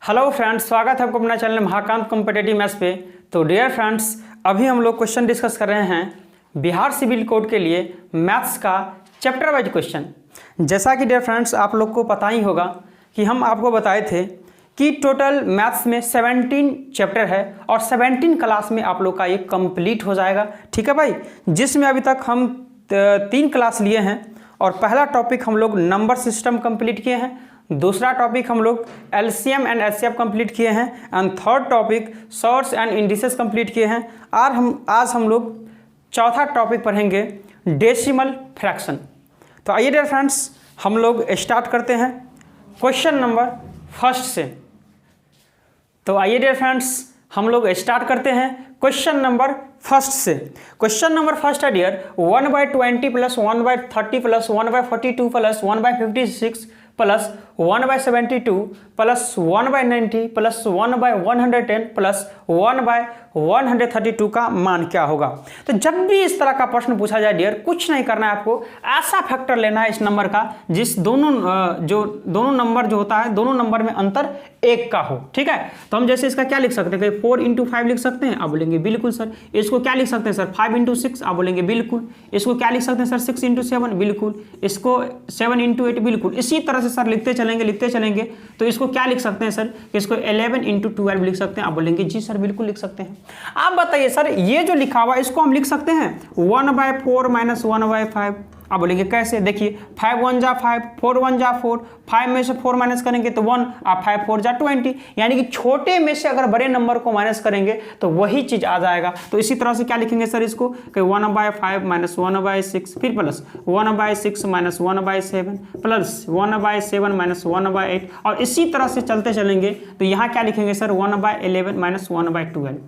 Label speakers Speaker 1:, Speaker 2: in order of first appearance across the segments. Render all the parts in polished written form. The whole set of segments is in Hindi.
Speaker 1: हेलो फ्रेंड्स, स्वागत है आपको अपना चैनल महाकांत कॉम्पिटिटिव मैथ्स पे। तो डियर फ्रेंड्स, अभी हम लोग क्वेश्चन डिस्कस कर रहे हैं बिहार सिविल कोड के लिए मैथ्स का चैप्टर वाइज क्वेश्चन। जैसा कि डियर फ्रेंड्स आप लोग को पता ही होगा कि हम आपको बताए थे कि टोटल मैथ्स में 17 चैप्टर है और 17 क्लास में आप लोग का ये कंप्लीट हो जाएगा। ठीक है भाई, जिसमें अभी तक हम 3 क्लास लिए हैं और पहला टॉपिक हम लोग नंबर सिस्टम कंप्लीट किए हैं, दूसरा टॉपिक हम लोग एलसीएम एंड एचसीएफ कंप्लीट किए हैं and third topic surds and indices complete किए हैं। और आज हम लोग चौथा टॉपिक पढ़ेंगे डेसिमल फ्रैक्शन। तो आइए डियर फ्रेंड्स हम लोग स्टार्ट करते हैं क्वेश्चन नंबर फर्स्ट से। तो आइए डियर फ्रेंड्स हम लोग स्टार्ट करते हैं क्वेश्चन नंबर फर्स्ट से। क्वेश्चन नंबर फर्स्ट है dear 1/20 plus 1/30 plus 1/42 plus 1/56 plus 1/72 plus 1/90 plus 1/110 plus 1/132 का मान क्या होगा। तो जब भी इस तरह का प्रश्न पूछा जाए डियर, कुछ नहीं करना है, आपको ऐसा फैक्टर लेना है इस नंबर का जिस दोनों नंबर जो होता है दोनों नंबर में अंतर 1 का हो। ठीक है, तो हम जैसे इसका क्या लिख सकते हैं, 4 × 5 लिख सकते हैं, आप बोलेंगे बिल्कुल सर। इसको क्या लिख सकते हैं सर, 5 × 6, आप बोलेंगे बिल्कुल। इसको क्या लिख सकते हैं सर, 6 × 7, बिल्कुल। इसको 7 × 8, बिल्कुल। इसी तरह से सर लिखते चलेंगे। तो इसको क्या लिख सकते हैं सर, इसको 11 × 12 लिख सकते हैं, आप बोलेंगे जी सर बिल्कुल लिख सकते हैं। आप बताइए सर ये जो लिखा हुआ इसको हम लिख सकते हैं 1/4 - 1/5, आप बोलेंगे कैसे। देखिए 5 × 1 = 5, 4 × 1 = 4, 5 में से 4 माइनस करेंगे तो 1, आप 5 × 4 = 20, यानी कि छोटे में से अगर बड़े नंबर को माइनस करेंगे तो वही चीज आ जाएगा। तो इसी तरह से क्या लिखेंगे सर इसको कि 1/5 - 1/6, फिर प्लस 1/6 - 1/7 प्लस 1/7 - 1/8, और इसी तरह से चलते चलेंगे। तो यहाँ क्या लिखेंगे सर 1/11 - 1/12।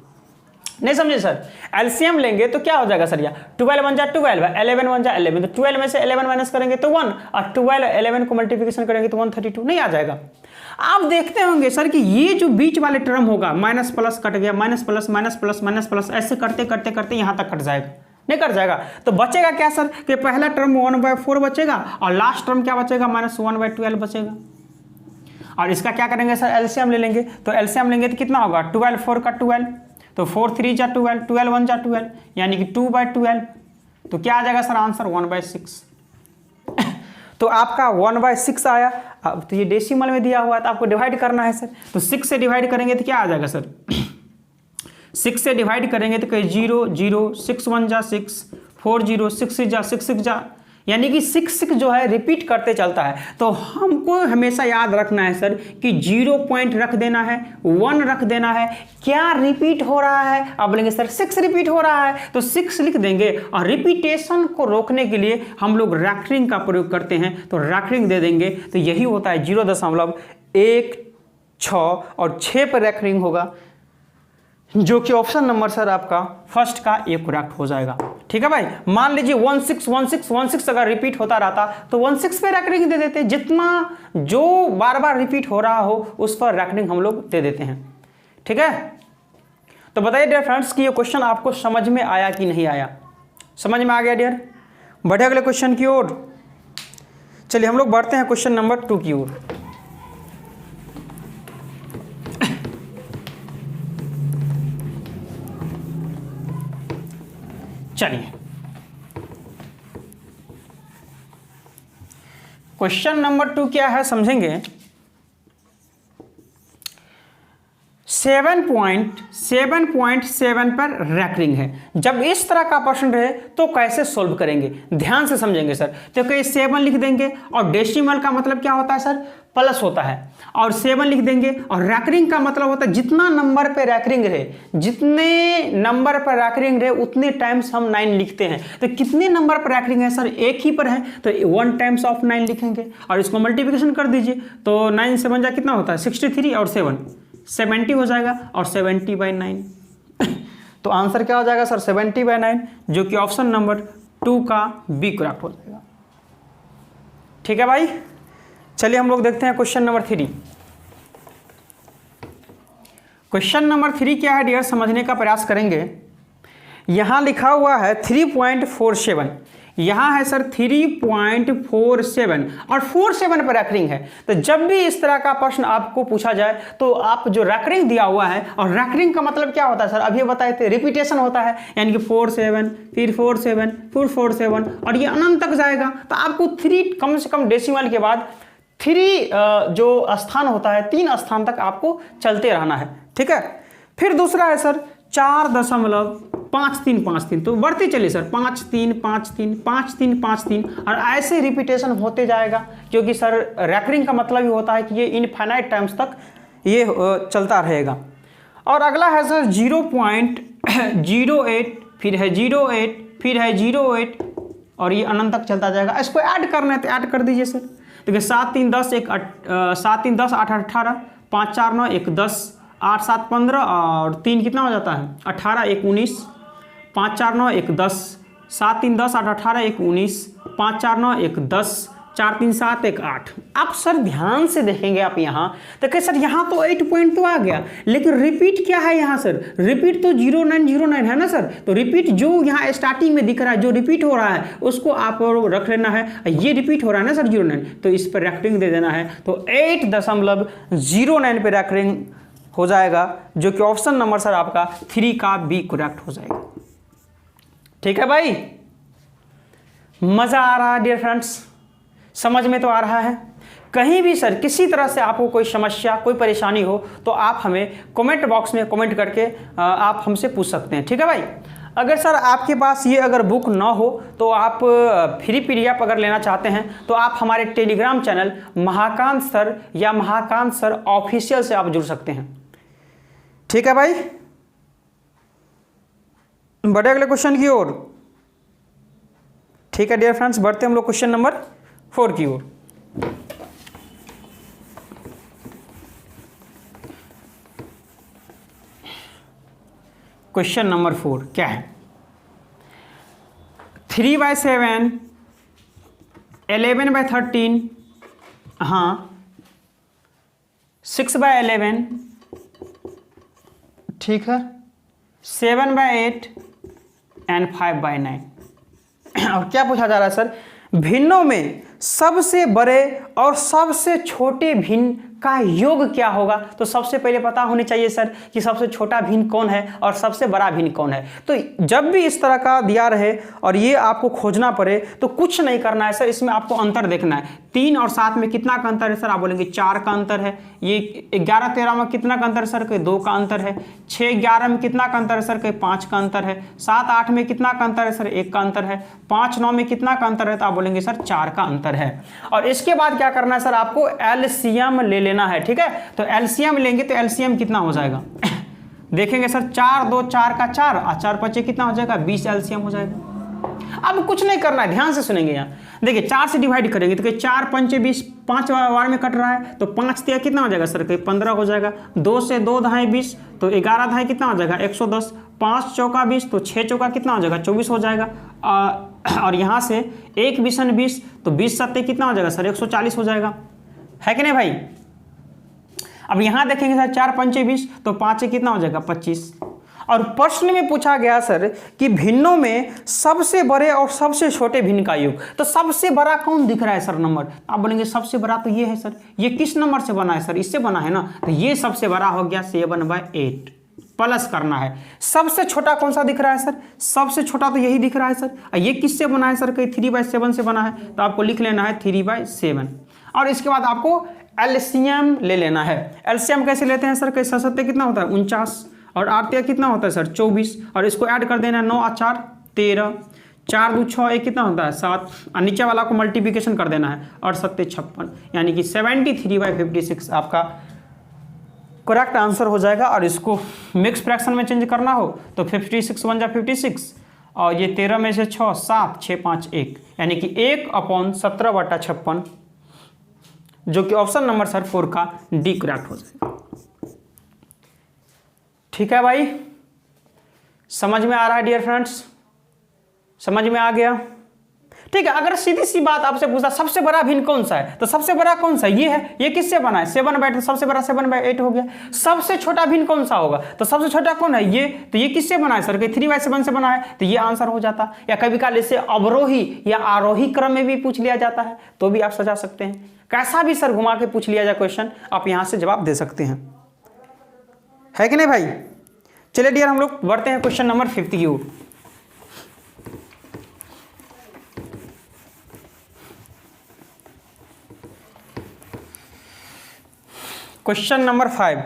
Speaker 1: नहीं समझे सर, एलसीएम लेंगे तो क्या हो जाएगा सर, यहाँ 12 × 1 = 12, 11 × 1 = 11, तो 12 में से 11 माइनस करेंगे तो 1, और 12 11 को मल्टीप्लिकेशन करेंगे तो 132 नहीं आ जाएगा। आप देखते होंगे सर कि ये जो बीच वाले टर्म होगा माइनस प्लस कट गया, minus plus minus plus minus plus, ऐसे करते करते करते यहाँ तक कट जाएगा, नहीं कट जाएगा। तो बचेगा क्या सर कि पहला टर्म 1/4 बचेगा और लास्ट टर्म क्या बचेगा, -1/12 बचेगा। और इसका क्या करेंगे सर, एलसीएम ले लेंगे। तो एलसीएम लेंगे तो कितना होगा, 12 4 का 12, तो 4 3 = 12, 12 1 = 12, यानी कि 2/12। तो क्या आ जाएगा सर आंसर 1/6। तो आपका 1/6 आया। अब तो ये डेसिमल में दिया हुआ है तो आपको डिवाइड करना है सर। तो 6 से डिवाइड करेंगे तो क्या आ जाएगा सर 6 से डिवाइड करेंगे तो 0 0, 6 1 = 6, 4 0, 6 6 = 6 6 = यानी कि 6 6 जो है रिपीट करते चलता है। तो हमको हमेशा याद रखना है सर कि 0 पॉइंट रख देना है, 1 रख देना है। क्या रिपीट हो रहा है, आप बोलेंगे सर 6 रिपीट हो रहा है, तो 6 लिख देंगे। और रिपीटेशन को रोकने के लिए हम लोग रैकरिंग का प्रयोग करते हैं, तो रैकरिंग दे देंगे। तो यही होता है 0.1 6 और 6 पर रैकरिंग होगा, जो कि ऑप्शन नंबर सर आपका फर्स्ट का ये करेक्ट हो जाएगा। ठीक है भाई, मान लीजिए 16 अगर रिपीट होता रहता तो 16 पे रैकरिंग दे देते, जितना जो बार बार रिपीट हो रहा हो उस पर रैकरिंग हम लोग दे देते हैं। ठीक है, तो बताइए डियर फ्रेंड्स कि ये क्वेश्चन आपको समझ में आया कि नहीं आया। समझ में आ गया डियर, बढ़े अगले क्वेश्चन की ओर। चलिए हम लोग बढ़ते हैं क्वेश्चन नंबर 2 की ओर। चलिए क्वेश्चन नंबर 2 क्या है समझेंगे। 7.7 पर रैकरिंग है। जब इस तरह का प्रश्न रहे तो कैसे सोल्व करेंगे, ध्यान से समझेंगे सर। तो कहीं 7 लिख देंगे और डेसिमल का मतलब क्या होता है सर, प्लस होता है, और 7 लिख देंगे। और रैकरिंग का मतलब होता है जितना नंबर पे रैकरिंग रहे, जितने नंबर पर रैकरिंग रहे उतने टाइम्स हम 9 लिखते हैं। तो कितने नंबर पर रैकरिंग है सर, एक ही पर है, तो 1 टाइम्स ऑफ 9 लिखेंगे और इसको मल्टीप्लिकेशन कर दीजिए। तो 9 से 1 कितना होता है 63, और 7 70 हो जाएगा, और 70/9 तो आंसर क्या हो जाएगा सर 70/9, जो कि ऑप्शन नंबर 2 का बी करेक्ट हो जाएगा। ठीक है भाई, चलिए हम लोग देखते हैं क्वेश्चन नंबर 3। क्वेश्चन नंबर 3 क्या है डियर, समझने का प्रयास करेंगे। यहां लिखा हुआ है 3.47, यहाँ है सर 3.47 और 47 पर रैकरिंग है। तो जब भी इस तरह का प्रश्न आपको पूछा जाए तो आप जो रैकरिंग दिया हुआ है, और रैकरिंग का मतलब क्या होता है सर, अभी बताए थे, रिपीटेशन होता है, यानी कि 47 फिर 47 फिर 47 और ये अनंत तक जाएगा। तो आपको 3 कम से कम डेसिमल के बाद 3 जो स्थान होता है, 3 स्थान तक आपको चलते रहना है, ठीक है। फिर दूसरा है सर 4.5353, तो बढ़ते चलिए सर 5-3-5-3 और ऐसे रिपीटेशन होते जाएगा, क्योंकि सर रैकरिंग का मतलब ही होता है कि ये इनफाइनाइट टाइम्स तक ये चलता रहेगा। और अगला है सर 0.08 फिर है 08 फिर है 08 और ये अनंत तक चलता जाएगा। इसको ऐड करना है तो ऐड कर दीजिए सर। देखिए 7 3 10 8 18 5 4 9 1 10 8 7 15 और 3 कितना हो जाता है 18 1 19 5 4 9 1 10 7 3 10 8 18 1 19 5 4 9 1 10 4 3 7 1 8। आप सर ध्यान से देखेंगे आप यहाँ देखिए सर, यहाँ तो 8 पॉइंट तो आ गया, लेकिन रिपीट क्या है यहाँ सर, रिपीट तो 0909 है ना सर। तो रिपीट जो यहाँ स्टार्टिंग में दिख रहा है, जो रिपीट हो रहा है उसको आप रख लेना है। ये रिपीट हो रहा है ना सर 09, तो इस पर रैकरिंग दे देना है। तो 8.09 पे रैकरिंग हो जाएगा, जो कि ऑप्शन नंबर सर आपका 3 का बी करेक्ट हो जाएगा। ठीक है भाई, मजा आ रहा है डियर फ्रेंड्स, समझ में तो आ रहा है। कहीं भी सर किसी तरह से आपको कोई समस्या कोई परेशानी हो तो आप हमें कमेंट बॉक्स में कमेंट करके आप हमसे पूछ सकते हैं, ठीक है भाई। अगर सर आपके पास ये अगर बुक ना हो तो आप फ्री पीडीएफ अगर लेना चाहते हैं तो आप हमारे टेलीग्राम चैनल महाकांत सर या महाकांत सर ऑफिशियल से आप जुड़ सकते हैं, ठीक है भाई। बढ़े अगले क्वेश्चन की ओर। ठीक है डियर फ्रेंड्स, बढ़ते हम लोग क्वेश्चन नंबर 4 की ओर। क्वेश्चन नंबर 4 क्या है, 3/7 11/13 हाँ 6/11 ठीक है 7/8 एंड 5/9। और क्या पूछा जा रहा है सर, भिन्नों में सबसे बड़े और सबसे छोटे भिन्न का योग क्या होगा। तो सबसे पहले पता होनी चाहिए सर कि सबसे छोटा भिन्न कौन है और सबसे बड़ा भिन्न कौन है। तो जब भी इस तरह का दिया रहे और ये आपको खोजना पड़े तो कुछ नहीं करना है सर, इसमें आपको अंतर देखना है। 3 और 7 में कितना का अंतर है सर, आप बोलेंगे 4 का अंतर है। ये 11 13 में कितना का अंतर है सर, कहीं 2 का अंतर है। 6 11 में कितना का अंतर है सर, कहीं 5 का अंतर है। 7 8 में कितना का अंतर है सर, 1 का अंतर है। 5 9 में कितना का अंतर है, तो आप बोलेंगे सर 4 का अंतर है। और इसके बाद क्या करना है सर, आपको एलसीएम ले लेना है, ठीक है। तो एलसीएम लेंगे तो एलसीएम कितना हो जाएगा देखेंगे सर, 4 2 4 का 4 और 4 5 कितना हो जाएगा 20 एलसीएम हो जाएगा। अब कुछ नहीं करना है, ध्यान से सुनेंगे। यहाँ देखिए 4 से डिवाइड करेंगे तो 4 5 20, 5 बार में कट रहा है तो 5 तिया कितना हो जाएगा सर, कहीं 15 हो जाएगा। 2 से 2 दहाई 20 तो 11 दहाई कितना हो जाएगा 110। 5 चौका 20 तो 6 चौका कितना हो जाएगा 24 हो जाएगा। और यहाँ से 1 20 20 तो 20 सत्ते कितना हो जाएगा सर 140 हो जाएगा, है कि नहीं भाई। अब यहाँ देखेंगे सर 4 5 20 तो 5 कितना हो जाएगा 25। और प्रश्न में पूछा गया सर कि भिन्नों में सबसे बड़े और सबसे छोटे भिन्न का योग। तो सबसे बड़ा कौन दिख रहा है सर नंबर, आप बोलेंगे सबसे बड़ा तो ये है सर। ये किस नंबर से बना है सर, इससे बना है ना, तो ये सबसे बड़ा हो गया 7/8 प्लस करना है। सबसे छोटा कौन सा दिख रहा है सर, सबसे छोटा तो यही दिख रहा है सर। ये किससे बना है सर, कहीं 3/7 से बना है, तो आपको लिख लेना है 3/7। और इसके बाद आपको एलसीएम ले लेना है। एलसीएम कैसे लेते हैं सर, कहीं 7 कितना होता है 49 और 8 कितना होता है सर 24 और इसको ऐड कर देना है 9 और 4 13 4 2 6 1 कितना होता है 7 और नीचे वाला को मल्टीप्लिकेशन कर देना है और 7 56 यानी कि 73/56 आपका करेक्ट आंसर हो जाएगा। और इसको मिक्स फ्रैक्शन में चेंज करना हो तो 56 1 जा 56 और ये 13 में से 6 7 6 5 1 यानी कि 1/17/56 जो कि ऑप्शन नंबर सर 4 का डी करेक्ट हो जाएगा। ठीक है भाई, समझ में आ रहा है डियर फ्रेंड्स, समझ में आ गया। ठीक है। अगर सीधी सी बात आपसे पूछा सबसे बड़ा भिन्न कौन सा है, तो सबसे बड़ा कौन सा ये है, ये किससे बना है 7/8, तो सबसे बड़ा 7/8 हो गया। सबसे छोटा भिन्न कौन सा होगा, तो सबसे छोटा कौन है ये, तो ये किससे बना है सर, 3/7 से बना है, तो ये आंसर हो जाता। या कभी काल इससे अवरोही या आरोही क्रम में भी पूछ लिया जाता है, तो भी आप सजा सकते हैं। कैसा भी सर घुमा के पूछ लिया जाए क्वेश्चन, आप यहां से जवाब दे सकते हैं, है कि नहीं भाई। चलिए डियर हम लोग बढ़ते हैं क्वेश्चन नंबर 5 की ओर। क्वेश्चन नंबर 5,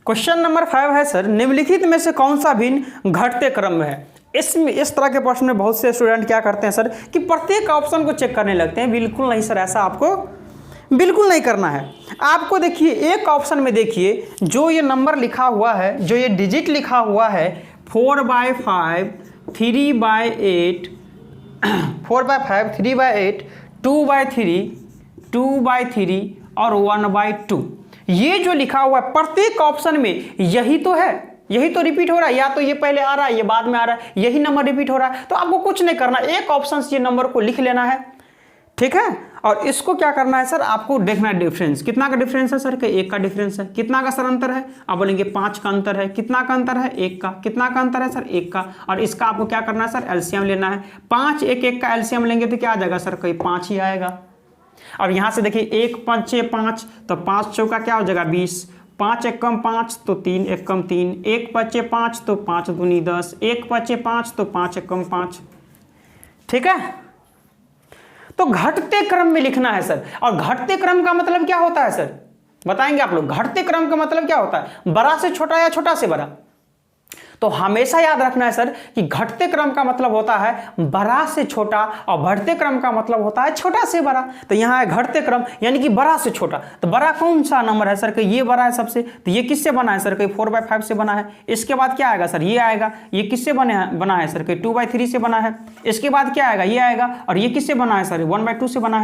Speaker 1: क्वेश्चन नंबर 5 है सर, निम्नलिखित में से कौन सा भिन्न घटते क्रम में है। इसमें इस तरह के प्रश्न में बहुत से स्टूडेंट क्या करते हैं सर कि प्रत्येक ऑप्शन को चेक करने लगते हैं। बिल्कुल नहीं सर, ऐसा आपको बिल्कुल नहीं करना है। आपको देखिए एक ऑप्शन में देखिए जो ये नंबर लिखा हुआ है, जो ये डिजिट लिखा हुआ है 4/5, 3/8, 4/5, 3/8, 2/3, 2/3 और 1/2, ये जो लिखा हुआ है प्रत्येक ऑप्शन में यही तो है, यही तो रिपीट हो रहा है। या तो ये पहले आ रहा है, ये बाद में आ रहा है, यही नंबर रिपीट हो रहा है। तो आपको कुछ नहीं करना, एक ऑप्शन से ये नंबर को लिख लेना है, ठीक है। और इसको क्या करना है सर, आपको देखना है डिफरेंस, कितना का डिफरेंस है सर, कि 1 का डिफरेंस है। कितना का सर अंतर है, आप बोलेंगे 5 का अंतर है। कितना का अंतर है, 1 का। कितना का अंतर है सर, 1 का। और इसका आपको क्या करना है सर, एलसीएम लेना है। 5 1 का एलसीएम लेंगे तो क्या आ जाएगा सर, कोई 5 ही आएगा। और यहां से देखिए 1 5 6 5, तो 5 चौका क्या हो जाएगा 20, 5 1 कम 5 तो 3 1 कम 3, 1 5 5 तो 5 दूनी 10, 1 5 5 तो 5 1 कम 5, ठीक है। तो घटते क्रम में लिखना है सर। और घटते क्रम का मतलब क्या होता है सर, बताएंगे आप लोग। घटते क्रम का मतलब क्या होता है, बड़ा से छोटा या छोटा से बड़ा। तो हमेशा याद रखना है सर कि घटते क्रम का मतलब होता है बड़ा से छोटा और बढ़ते क्रम का मतलब होता है छोटा से बड़ा। तो यहाँ है घटते क्रम यानी कि बड़ा से छोटा। तो बड़ा कौन सा नंबर है सर, कि ये बड़ा है सबसे, तो ये किससे बना है सर, कि 4/5 से बना है। इसके बाद क्या आएगा सर, ये आएगा। ये किससे बना है सर, कि 2/3 से बना है। इसके बाद क्या आएगा, ये आएगा। और ये किससे बना है सर, 1/2 से बना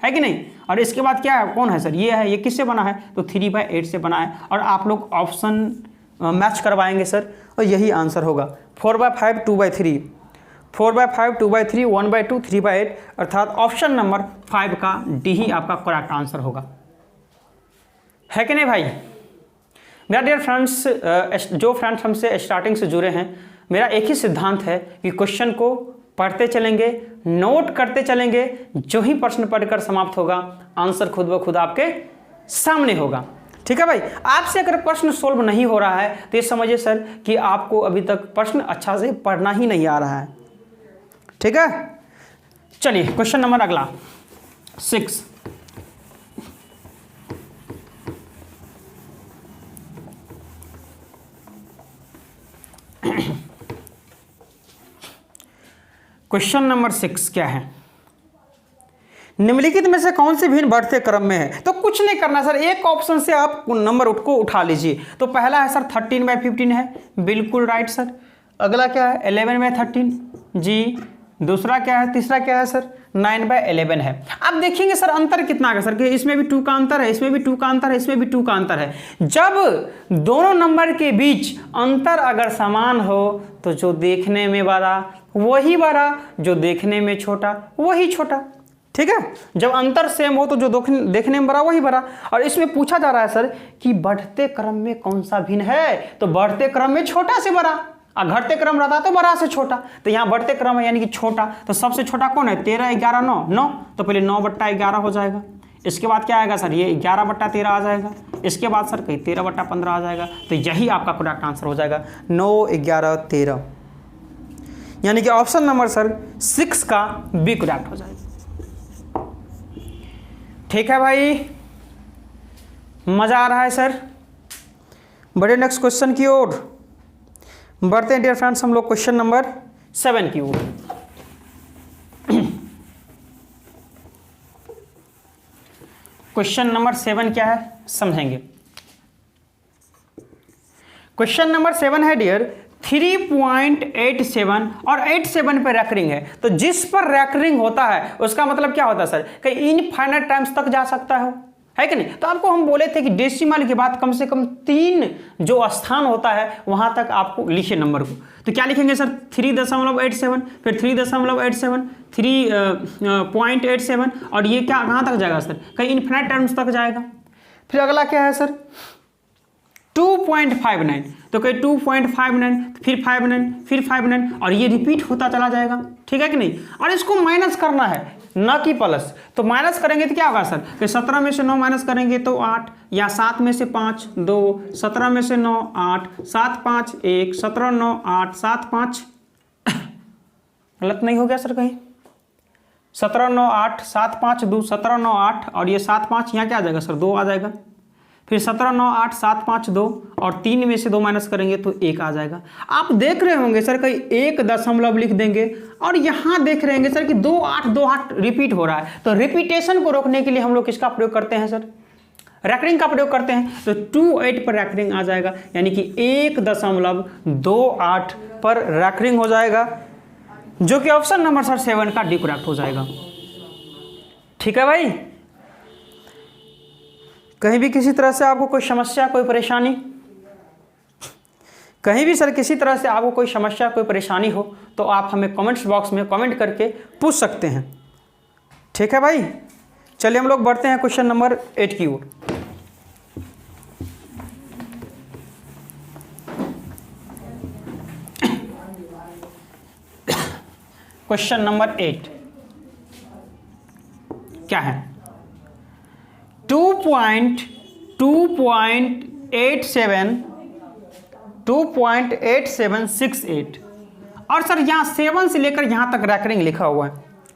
Speaker 1: है कि नहीं। और इसके बाद क्या है, कौन है सर, ये है। ये किससे बना है, तो 3/8 से बना है। और आप लोग ऑप्शन मैच करवाएंगे सर, और यही आंसर होगा 4/5, 2/3, 4/5, 2/3, 1/2, 3/8, अर्थात ऑप्शन नंबर 5 का डी ही आपका करेक्ट आंसर होगा, है कि नहीं भाई। मेरा डियर फ्रेंड्स, जो फ्रेंड्स हमसे स्टार्टिंग से जुड़े हैं, मेरा एक ही सिद्धांत है कि क्वेश्चन को पढ़ते चलेंगे, नोट करते चलेंगे। जो ही प्रश्न पढ़कर समाप्त होगा, आंसर खुद ब खुद आपके सामने होगा, ठीक है भाई। आपसे अगर प्रश्न सोल्व नहीं हो रहा है तो ये समझिए सर कि आपको अभी तक प्रश्न अच्छा से पढ़ना ही नहीं आ रहा है, ठीक है। चलिए क्वेश्चन नंबर अगला 6। क्वेश्चन नंबर 6 क्या है, निम्नलिखित में से कौन से भिन्न बढ़ते क्रम में है। तो कुछ नहीं करना सर, एक ऑप्शन से आप नंबर को उठा लीजिए। तो पहला है सर 13/15 है, बिल्कुल राइट सर। अगला क्या है 11/13 जी। दूसरा क्या है, तीसरा क्या है सर 9/11 है। अब देखेंगे सर अंतर कितना है सर, कि इसमें भी 2 का अंतर है, इसमें भी 2 का अंतर है, इसमें भी 2 का अंतर है। जब दोनों नंबर के बीच अंतर अगर समान हो तो जो देखने में बड़ा वही बड़ा, जो देखने में छोटा वही छोटा, ठीक है। जब अंतर सेम हो तो जो देखने में बड़ा वही बड़ा। और इसमें पूछा जा रहा है सर कि बढ़ते क्रम में कौन सा भिन्न है, तो बढ़ते क्रम में छोटा से बड़ा, और घटते क्रम रहता तो बड़ा से छोटा। तो यहाँ बढ़ते क्रम है यानी कि छोटा, तो सबसे छोटा कौन है 13 11 9 9, तो पहले 9/11 हो जाएगा। इसके बाद क्या आएगा सर, ये 11/13 आ जाएगा। इसके बाद सर कहीं 13/15 आ जाएगा। तो यही आपका करेक्ट आंसर हो जाएगा 9 11 13, यानी कि ऑप्शन नंबर सर 6 का बी करेक्ट हो जाएगा, ठीक है भाई। मजा आ रहा है सर। बड़े नेक्स्ट क्वेश्चन की ओर बढ़ते हैं डियर फ्रेंड्स, हम लोग क्वेश्चन नंबर 7 की ओर। क्वेश्चन नंबर 7 क्या है समझेंगे। क्वेश्चन नंबर 7 है डियर 3.87 और 87 पर रैकरिंग है। तो जिस पर रैकरिंग होता है उसका मतलब क्या होता है सर, कि इनफाइनाइट टाइम्स तक जा सकता है कि नहीं। तो आपको हम बोले थे कि डेसिमल के बाद कम से कम 3 जो स्थान होता है वहां तक आपको लिखे नंबर को। तो क्या लिखेंगे सर 3.87, फिर 3.87, 3.87 और ये क्या कहां तक जाएगा सर, कहीं इन्फिनिट टर्म्स तक जाएगा। फिर अगला क्या है सर 2.59, तो कहीं 2.59, फिर 59, फिर 59 और ये रिपीट होता चला जाएगा, ठीक है कि नहीं। और इसको माइनस करना है ना कि प्लस। तो माइनस करेंगे तो क्या होगा सर कि 17 में से 9 माइनस करेंगे तो 8, या 7 में से 5 2, 17 में से 9 8, 7 5 1, 17 9 8, 7 5 गलत नहीं हो गया सर कहीं, 17 9 8, 7 5 2, 17 9 8 और ये 7 5 यहाँ क्या आ जाएगा सर 2 आ जाएगा। फिर 17 9 8, 7 5 2 और 3 में से 2 माइनस करेंगे तो 1 आ जाएगा। आप देख रहे होंगे सर कहीं 1 दशमलव लिख देंगे और यहाँ देख रहे होंगे सर कि 2 8 2 8 रिपीट हो रहा है। तो रिपीटेशन को रोकने के लिए हम लोग किसका प्रयोग करते हैं सर, रैकरिंग का प्रयोग करते हैं। तो 28 पर रैकरिंग आ जाएगा, यानी कि 1.28 पर रैकरिंग हो जाएगा, जो कि ऑप्शन नंबर सर 7 का डी करेक्ट हो जाएगा। ठीक है भाई, कहीं भी किसी तरह से आपको कोई समस्या कोई परेशानी, कहीं भी सर किसी तरह से आपको कोई समस्या कोई परेशानी हो तो आप हमें कमेंट्स बॉक्स में कमेंट करके पूछ सकते हैं। ठीक है भाई, चलिए हम लोग बढ़ते हैं क्वेश्चन नंबर 8 की ओर। क्वेश्चन नंबर 8 क्या है 2.8768 और सर यहाँ 7 से लेकर यहाँ तक रैकरिंग लिखा हुआ है।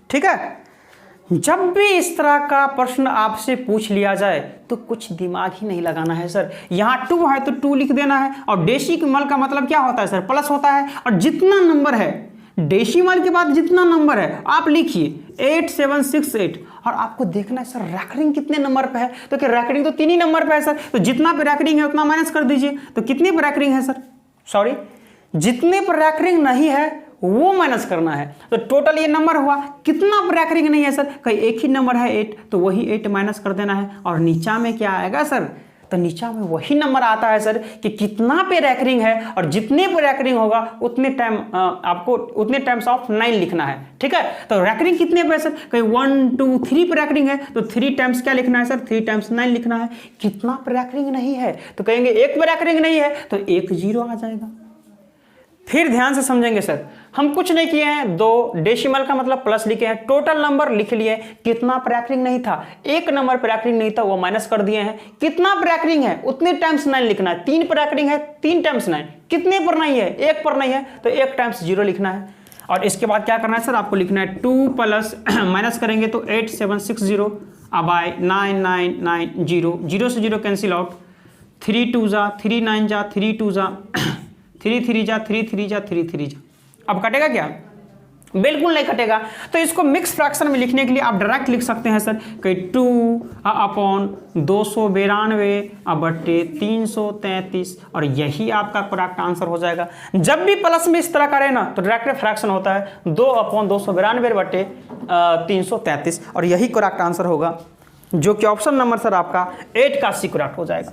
Speaker 1: ठीक है, जब भी इस तरह का प्रश्न आपसे पूछ लिया जाए तो कुछ दिमाग ही नहीं लगाना है सर। यहाँ 2 है तो 2 लिख देना है, और डेसिमल का मतलब क्या होता है सर प्लस होता है, और जितना नंबर है डेसिमल के बाद जितना नंबर है आप लिखिए 8768, और आपको देखना है सर रैकरिंग कितने नंबर पे है। तो क्या रैकरिंग तो 3 ही नंबर पे है सर, तो जितना पे रैकरिंग है उतना माइनस कर दीजिए। तो कितने पे रैकरिंग है सर, सॉरी जितने पर रैकरिंग नहीं है वो माइनस करना है। तो टोटल ये नंबर हुआ, कितना पर रैकरिंग नहीं है सर, कहीं एक ही नंबर है 8, तो वही 8 माइनस कर देना है। और नीचा में क्या आएगा सर, तो नीचा में वही नंबर आता है सर कि कितना पे रैकरिंग है, और जितने पे रैकरिंग होगा उतने टाइम आपको उतने टाइम्स ऑफ 9 लिखना है। ठीक है, तो रैकरिंग कितने पे सर, कहीं 1 2 3 पे रैकरिंग है तो 3 टाइम्स क्या लिखना है सर, 3 टाइम्स 9 लिखना है। कितना पे रैकरिंग नहीं है तो कहेंगे 1 पे रैकरिंग नहीं है तो 1 0 आ जाएगा। फिर ध्यान से समझेंगे सर, हम कुछ नहीं किए हैं, 2 डेसिमल का मतलब प्लस लिखे हैं, टोटल नंबर लिख लिए, कितना रैकरिंग नहीं था, 1 नंबर पर रैकरिंग नहीं था वो माइनस कर दिए हैं। कितना रैकरिंग है उतने टाइम्स 9 लिखना है, 3 पर रैकरिंग है 3 टाइम्स 9, कितने पर नहीं है 1 पर नहीं है तो 1 टाइम्स 0 लिखना है। और इसके बाद क्या करना है सर, आपको लिखना है 2 प्लस माइनस करेंगे तो 8760 अब आए 9990, 0 से 0 कैंसिल आउट, 3 2 जा 3 9 जा 3 2 जा 3 3 जा 3 3 जा 3 3 जा। अब कटेगा क्या, बिल्कुल नहीं कटेगा। तो इसको मिक्स फ्रैक्शन में लिखने के लिए आप डायरेक्ट लिख सकते हैं सर कि 2/292/333 और यही आपका करेक्ट आंसर हो जाएगा। जब भी प्लस में इस तरह करे ना तो डायरेक्ट फ्रैक्शन होता है 2/292/333 और यही करेक्ट आंसर होगा, जो कि ऑप्शन नंबर सर आपका 8 का सी करेक्ट हो जाएगा।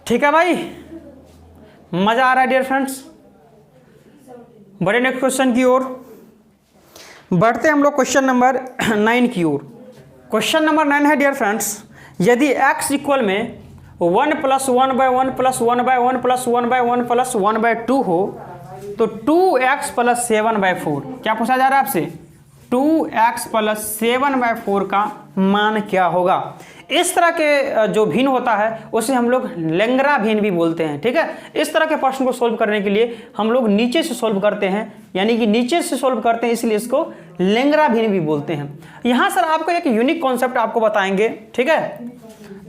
Speaker 1: ठीक है भाई, मजा आ रहा है डियर फ्रेंड्स। बड़े नेक्स्ट क्वेश्चन की ओर बढ़ते हम लोग क्वेश्चन नंबर 9 की ओर। क्वेश्चन नंबर 9 है डियर फ्रेंड्स, यदि x इक्वल में 1 + 1/1 + 1/1 + 1/1 + 1/2 हो तो 2x + 7/4 क्या पूछा जा रहा है आपसे, 2x + 7/4 का मान क्या होगा। इस तरह के जो भिन्न होता है उसे हम लोग लेंगरा भिन्न भी बोलते हैं। ठीक है, इस तरह के प्रश्न को सोल्व करने के लिए हम लोग नीचे से सोल्व करते हैं, यानी कि नीचे से सोल्व करते हैं, इसलिए इसको लेंगरा भिन्न भी बोलते हैं। यहाँ सर आपको एक यूनिक कॉन्सेप्ट आपको बताएंगे। ठीक है,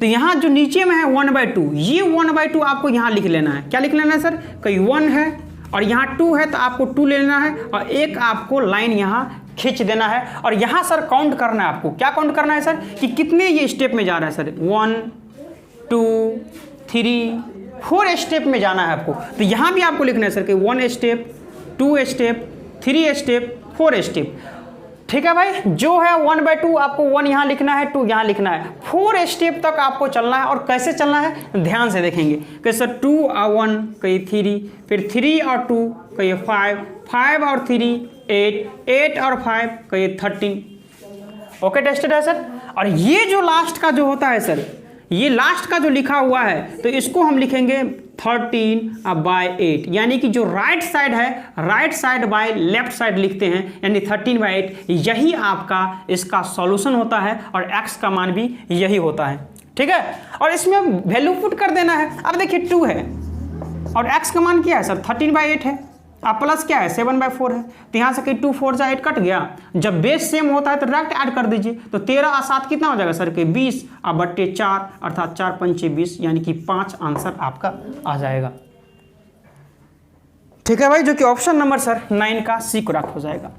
Speaker 1: तो यहाँ जो नीचे में है 1/2, ये 1/2 आपको यहाँ लिख लेना है। क्या लिख लेना है सर, कहीं 1 है और यहाँ 2 है तो आपको 2 ले लेना है और एक आपको लाइन यहाँ खींच देना है। और यहाँ सर काउंट करना है, आपको क्या काउंट करना है सर कि कितने ये स्टेप में जा रहा है सर, 1 2 3 4 स्टेप में जाना है आपको। तो यहाँ भी आपको लिखना है सर कि 1 स्टेप 2 स्टेप 3 स्टेप 4 स्टेप। ठीक है भाई, जो है 1/2 आपको 1 यहाँ लिखना है, 2 यहाँ लिखना है। 4 स्टेप तक आपको चलना है। और कैसे चलना है ध्यान से देखेंगे कि सर 2 और 1 कहीं 3, फिर 3 और 2 कहीं 5, 5 और 3 8, 8 और 5 कहीं 13। ओके टेस्टेड है सर। और ये जो लास्ट का जो होता है सर, ये लास्ट का जो लिखा हुआ है तो इसको हम लिखेंगे 13/8, यानी कि जो राइट साइड है right side by left side लिखते हैं, यानी 13/8 यही आपका इसका सॉल्यूशन होता है और x का मान भी यही होता है। ठीक है, और इसमें वैल्यू पुट कर देना है। अब देखिए 2 है और x का मान क्या है सर 13/8 है, अब प्लस क्या है 7/4 है, तो यहाँ से कहीं 2 4 जा 8 कट गया। जब बेस सेम होता है तो डायरेक्ट ऐड कर दीजिए, तो 13 और 7 कितना हो जाएगा सर के 20 और बट्टे 4 अर्थात 4 पंचे 20, यानी कि 5 आंसर आपका आ जाएगा। ठीक है भाई, जो कि ऑप्शन नंबर सर 9 का सी करेक्ट हो जाएगा।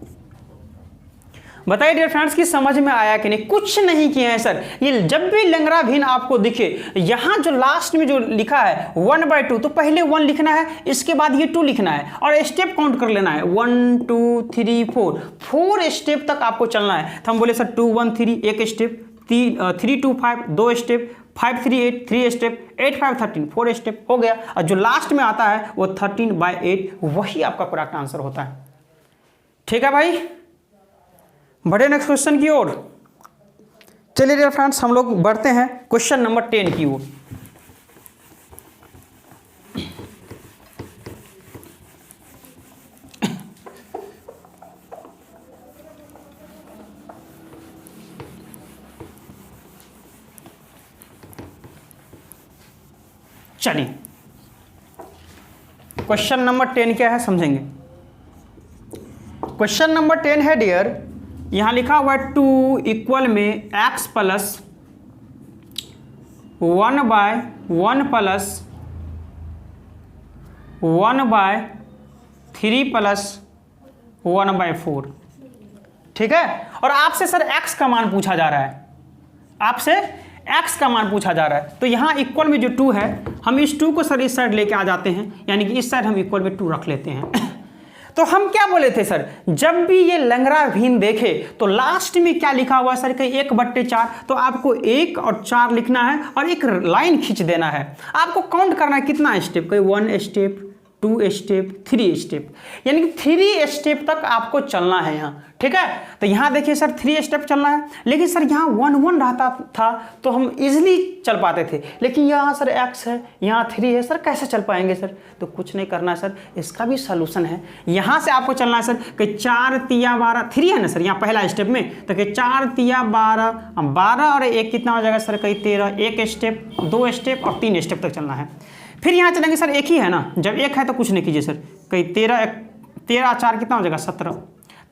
Speaker 1: बताइए डियर फ्रेंड्स कि समझ में आया कि नहीं? कुछ नहीं किए हैं सर। ये जब भी लंगड़ा भिन्न आपको दिखे, यहां जो लास्ट में जो लिखा है 1/2, तो पहले 1 लिखना है, इसके बाद ये 2 लिखना है और स्टेप काउंट कर लेना है 1 2 3 4, 4 स्टेप तक आपको चलना है। तो हम बोले सर 2 1 3 एक स्टेप, 3 2 5 2 स्टेप, 5 3 8 3 स्टेप, 8 5 13 4 स्टेप हो गया। और जो लास्ट में आता है वो 13/8 वही आपका करेक्ट आंसर होता है। ठीक है भाई, बढ़े नेक्स्ट क्वेश्चन की ओर। चलिए डियर फ्रेंड्स, हम लोग बढ़ते हैं क्वेश्चन नंबर 10 की ओर। चलिए क्वेश्चन नंबर 10 क्या है समझेंगे। क्वेश्चन नंबर 10 है डियर, यहां लिखा हुआ है 2 इक्वल में x प्लस 1/1 प्लस 1/3 प्लस 1/4। ठीक है, और आपसे सर x का मान पूछा जा रहा है, आपसे x का मान पूछा जा रहा है। तो यहां इक्वल में जो 2 है, हम इस 2 को सर इस साइड लेके आ जाते हैं, यानी कि इस साइड हम इक्वल में 2 रख लेते हैं। तो हम क्या बोले थे सर, जब भी ये लंगड़ा भिन्न देखे तो लास्ट में क्या लिखा हुआ है सर कि 1/4, तो आपको 1 और 4 लिखना है और एक लाइन खींच देना है। आपको काउंट करना है कितना स्टेप, कोई 1 स्टेप 2 स्टेप 3 स्टेप, यानी कि 3 स्टेप तक आपको चलना है यहाँ। ठीक है, तो यहाँ देखिए सर 3 स्टेप चलना है, लेकिन सर यहाँ 1 1 रहता था तो हम इजीली चल पाते थे, लेकिन यहाँ सर x है यहाँ 3 है, सर कैसे चल पाएंगे सर? तो कुछ नहीं करना है सर, इसका भी सोल्यूशन है। यहाँ से आपको चलना है सर कि 4 तिया 12, 3 है ना सर यहाँ पहला स्टेप में, तो कि 4 तिया 12, 12 और 1 कितना हो जाएगा सर कहीं 13, 1 स्टेप 2 स्टेप और 3 स्टेप तक चलना है। फिर यहाँ चलेंगे सर, एक ही है ना, जब एक है तो कुछ नहीं कीजिए सर, कहीं 13 4 कितना हो जाएगा 17।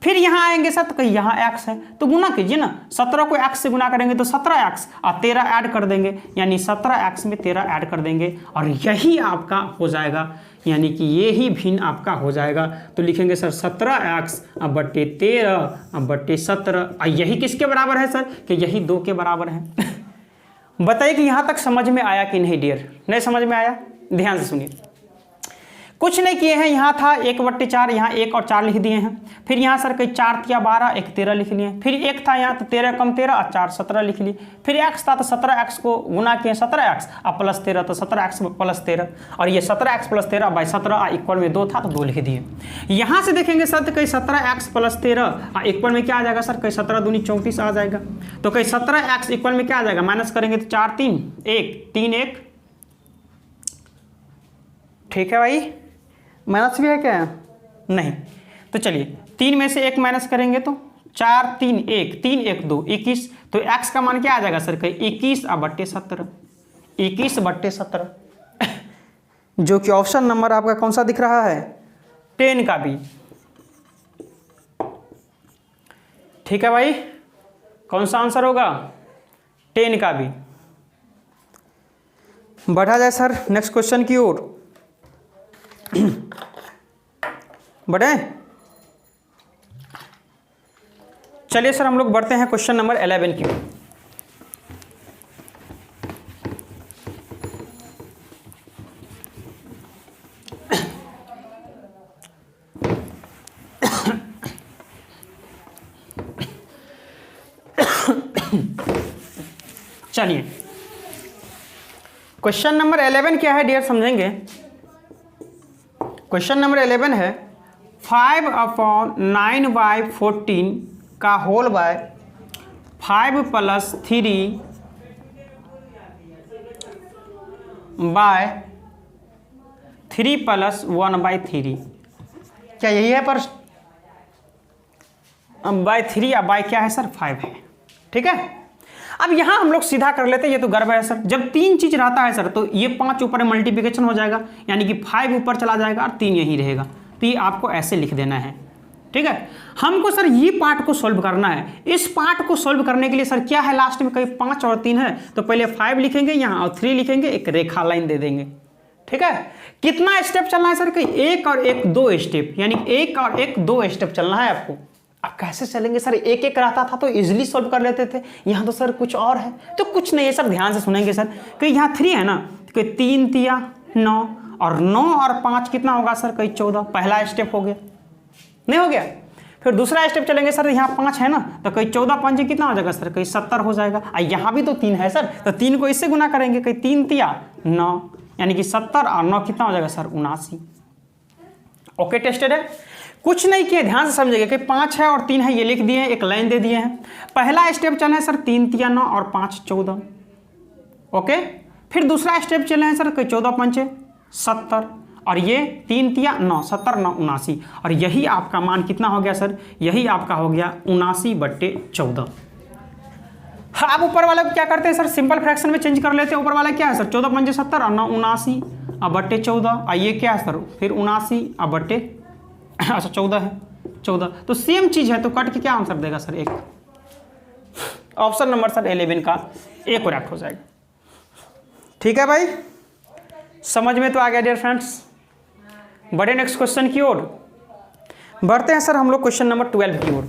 Speaker 1: फिर यहाँ आएंगे सर तो कहीं यहाँ x है तो गुना कीजिए ना, 17 को x से गुना करेंगे तो 17x और 13 ऐड कर देंगे, यानी 17x में 13 ऐड कर देंगे और यही आपका हो जाएगा, यानी कि ये ही भिन्न आपका हो जाएगा। तो लिखेंगे सर 17x बट्टे 13 बट्टे 17, और यही किसके बराबर है सर कि यही 2 के बराबर है। बताइए कि यहाँ तक समझ में आया कि नहीं डियर? नहीं समझ में आया? ध्यान से सुनिए, कुछ नहीं किए हैं। यहाँ था 1/4, यहाँ 1 और 4 लिख दिए हैं। फिर यहाँ सर कहीं 4 तिया 12, 1 13 लिख लिए। फिर 1 था यहाँ तो 13 कम 13 और 4 17 लिख लिए। फिर x था तो 17x को गुना किए 17x और प्लस 13 तो 17x प्लस 13, और ये 17x प्लस 13/17 इक्वल में 2 था तो 2 लिख दिए। यहाँ से देखेंगे सर तो कहीं 17x प्लस 13 इक्वल में क्या आ जाएगा सर, कहीं 17 दूनी 34 आ जाएगा। तो कहीं 17x इक्वल में क्या आ जाएगा, माइनस करेंगे तो 4 3 1 3 1। ठीक है भाई, माइनस भी है क्या? नहीं। तो चलिए 3 में से 1 माइनस करेंगे तो 4 3 1 3 1 2 21। तो x का मान क्या आ जाएगा सर कहीं 21/17, 21/17, जो कि ऑप्शन नंबर आपका कौन सा दिख रहा है, 10 का भी। ठीक है भाई, कौन सा आंसर होगा, 10 का भी। बढ़ा जाए सर नेक्स्ट क्वेश्चन की ओर, बढ़े। चलिए सर हम लोग बढ़ते हैं क्वेश्चन नंबर 11 की। चलिए क्वेश्चन नंबर 11 क्या है डियर, समझेंगे। क्वेश्चन नंबर 11 है 5/9/14 का होल बाय 5 + 3 बाय 3 + 1/3। क्या यही है प्रश्न? बाय 3 या बाय क्या है सर? 5 है। ठीक है, अब यहां हम लोग सीधा कर लेते हैं, ये तो गर्भ है सर। जब 3 चीज रहता है सर तो ये 5 ऊपर मल्टीप्लिकेशन हो जाएगा, यानी कि 5 ऊपर चला जाएगा और 3 यही रहेगा। तो ये आपको ऐसे लिख देना है। ठीक है, हमको सर ये पार्ट को सोल्व करना है। इस पार्ट को सोल्व करने के लिए सर क्या है, लास्ट में कहीं 5 और 3 है तो पहले 5 लिखेंगे यहाँ और 3 लिखेंगे, एक रेखा लाइन दे देंगे। ठीक है, कितना स्टेप चलना है सर? कहीं 1 और 1 2 स्टेप, यानी 1 और 1 2 स्टेप चलना है आपको। अब कैसे चलेंगे सर? एक एक रहता था तो इजीली सॉल्व कर लेते थे, यहाँ तो सर कुछ और है। तो कुछ नहीं है सर, ध्यान से सुनेंगे सर। कि यहाँ 3 है ना, कि 3 तिया 9 और 9 और 5 कितना होगा सर? कहीं 14। पहला स्टेप हो गया, नहीं हो गया? फिर दूसरा स्टेप चलेंगे सर, यहाँ 5 है ना तो कहीं 14 5 कितना हो जाएगा सर? कहीं 70 हो जाएगा। यहाँ भी तो 3 है सर, तो 3 को इससे गुना करेंगे, कहीं 3 तिया 9 यानी कि 70 और 9 कितना हो जाएगा सर? 79। ओके, टेस्टेड है, कुछ नहीं किए, ध्यान से समझिएगा कि 5 है और 3 है, ये लिख दिए हैं, एक लाइन दे दिए हैं। पहला स्टेप चले हैं सर 3 तिया 9 और 5 14। ओके, फिर दूसरा स्टेप चले हैं सर 14 5 70 और ये 3 तिया 9 70 9 79 और यही आपका मान कितना हो गया सर? यही आपका हो गया 79/14। अब ऊपर वाला क्या करते हैं सर? सिंपल फ्रैक्शन में चेंज कर लेते हैं। ऊपर वाला क्या है सर? 14 5 70 और 9 79/14 और ये क्या है सर? फिर 79 अच्छा 14 है 14, तो सेम चीज है, तो कट के क्या आंसर देगा सर? 1। ऑप्शन नंबर सर 11 का A करेक्ट हो जाएगा। ठीक है भाई, समझ में तो आ गया डियर फ्रेंड्स। बढ़े नेक्स्ट क्वेश्चन की ओर, बढ़ते हैं सर हम लोग क्वेश्चन नंबर 12 की ओर।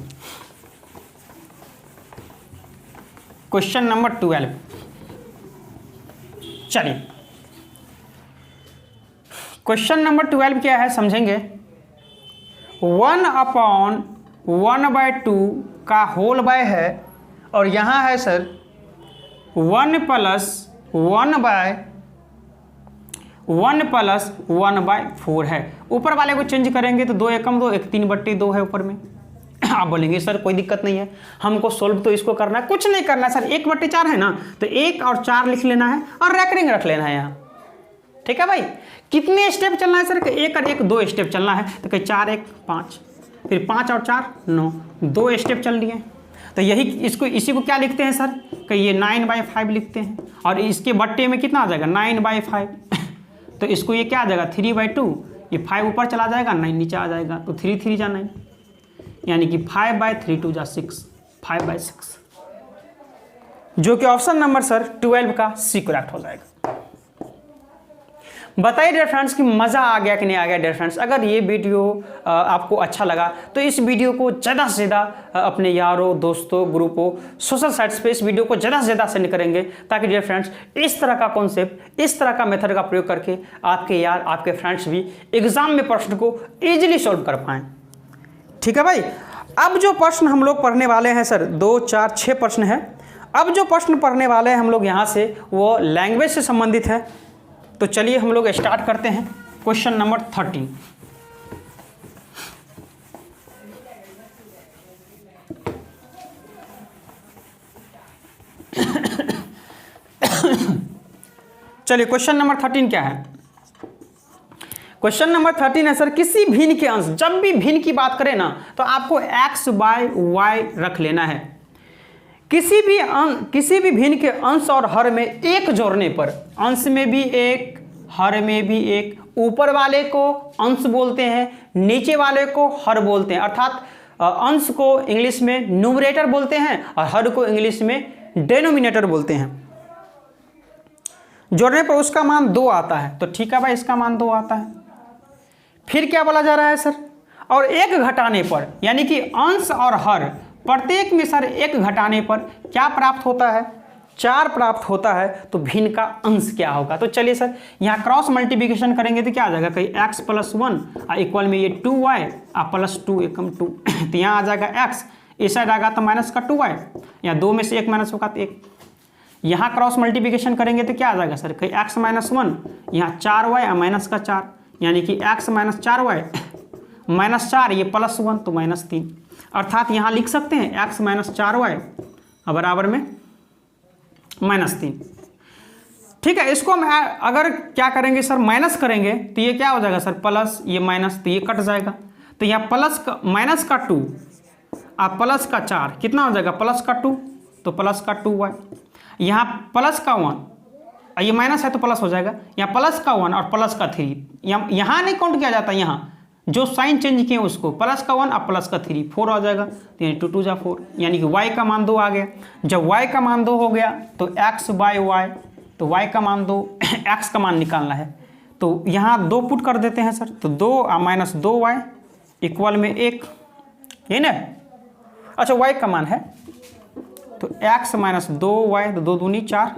Speaker 1: क्वेश्चन नंबर 12, चलिए क्वेश्चन नंबर 12 क्या है समझेंगे। 1/1/2 का होल बाय है और यहाँ है सर 1 + 1/1/4 है। ऊपर वाले को चेंज करेंगे तो 2 एकम 2 1 3/2 है ऊपर में। आप बोलेंगे सर कोई दिक्कत नहीं है, हमको सोल्व तो इसको करना है। कुछ नहीं करना है सर, 1/4 है ना तो 1 और 4 लिख लेना है और रेकरिंग रख लेना है यहाँ। ठीक है भाई, कितने स्टेप चलना है सर? 1 और 1 2 स्टेप चलना है, तो कहीं 4 1 5, फिर 5 और 4 9, 2 स्टेप चल लिए। तो यही इसको इसी को क्या लिखते हैं सर? कि ये 9/5 लिखते हैं और इसके बट्टे में कितना आ जाएगा? 9/5 तो इसको ये क्या आ जाएगा? 3/2, ये 5 ऊपर चला जाएगा 9 नीचे आ जाएगा, तो 3 3 जा 9 यानी कि 5/3 2 जा 6, 5/6, जो कि ऑप्शन नंबर सर 12 का C करेक्ट हो जाएगा। बताइए डियर फ्रेंड्स कि मज़ा आ गया कि नहीं आ गया डियर फ्रेंड्स। अगर ये वीडियो आपको अच्छा लगा तो इस वीडियो को ज़्यादा से ज़्यादा अपने यारों दोस्तों ग्रुपों सोशल साइट्स पे इस वीडियो को ज़्यादा से ज़्यादा सेंड करेंगे, ताकि डियर फ्रेंड्स इस तरह का कॉन्सेप्ट इस तरह का मेथड का प्रयोग करके आपके यार आपके फ्रेंड्स भी एग्जाम में प्रश्न को ईजिली सॉल्व कर पाएँ। ठीक है भाई, अब जो प्रश्न हम लोग पढ़ने वाले हैं सर 2 4 6 प्रश्न है। अब जो प्रश्न पढ़ने वाले हैं हम लोग यहाँ से वो लैंग्वेज से संबंधित है। तो चलिए हम लोग स्टार्ट करते हैं क्वेश्चन नंबर 13। चलिए क्वेश्चन नंबर 13 क्या है? क्वेश्चन नंबर 13 है सर किसी भिन्न के अंश, जब भी भिन्न की बात करें ना तो आपको x/y रख लेना है। किसी भी भिन्न के अंश और हर में एक जोड़ने पर, अंश में भी एक हर में भी एक, ऊपर वाले को अंश बोलते हैं नीचे वाले को हर बोलते हैं, अर्थात अंश को इंग्लिश में न्यूमरेटर बोलते हैं और हर को इंग्लिश में डेनोमिनेटर बोलते हैं। जोड़ने पर उसका मान 2 आता है, तो ठीक है भाई इसका मान 2 आता है। फिर क्या बोला जा रहा है सर? और एक घटाने पर, यानी कि अंश और हर प्रत्येक में सर एक घटाने पर क्या प्राप्त होता है? 4 प्राप्त होता है। तो भिन्न का अंश क्या होगा? तो चलिए सर यहाँ क्रॉस मल्टीप्लिकेशन करेंगे तो क्या आ जाएगा? कहीं x + 1 इक्वल में ये 2y +2 एकम 2 तो यहाँ आ जाएगा x, इस साइड आएगा तो माइनस का 2y, या 2 में से 1 माइनस होगा तो 1, यहाँ क्रॉस मल्टीप्लिकेशन करेंगे तो क्या आ जाएगा सर, कि x माइनस 1, यहाँ 4y माइनस का 4, यानी कि x माइनस 4y माइनस 4, ये प्लस 1 तो माइनस 3, अर्थात यहाँ लिख सकते हैं x माइनस 4y बराबर में माइनस 3। ठीक है, इसको हम अगर क्या करेंगे सर, माइनस करेंगे तो ये क्या हो जाएगा सर, प्लस, ये माइनस, तो ये कट जाएगा, तो यहाँ प्लस का माइनस का 2 और प्लस का 4 कितना हो जाएगा, प्लस का 2 तो प्लस का 2y, यहाँ प्लस का 1, ये माइनस है तो प्लस हो जाएगा, यहाँ प्लस का 1 और प्लस का 3, यहाँ नहीं काउंट किया जाता, यहाँ जो साइन चेंज किए उसको, प्लस का 1 और प्लस का 3, 4 आ जाएगा, तो यानी 2 2 जा 4, यानी कि y का मान 2 आ गया। जब y का मान 2 हो गया तो x बाय y, तो y का मान 2, x का मान निकालना है, तो यहाँ 2 पुट कर देते हैं सर, तो 2 माइनस 2y इक्वल में 1, यही ना। अच्छा y का मान है तो x माइनस 2y, तो 2 दूनी 4,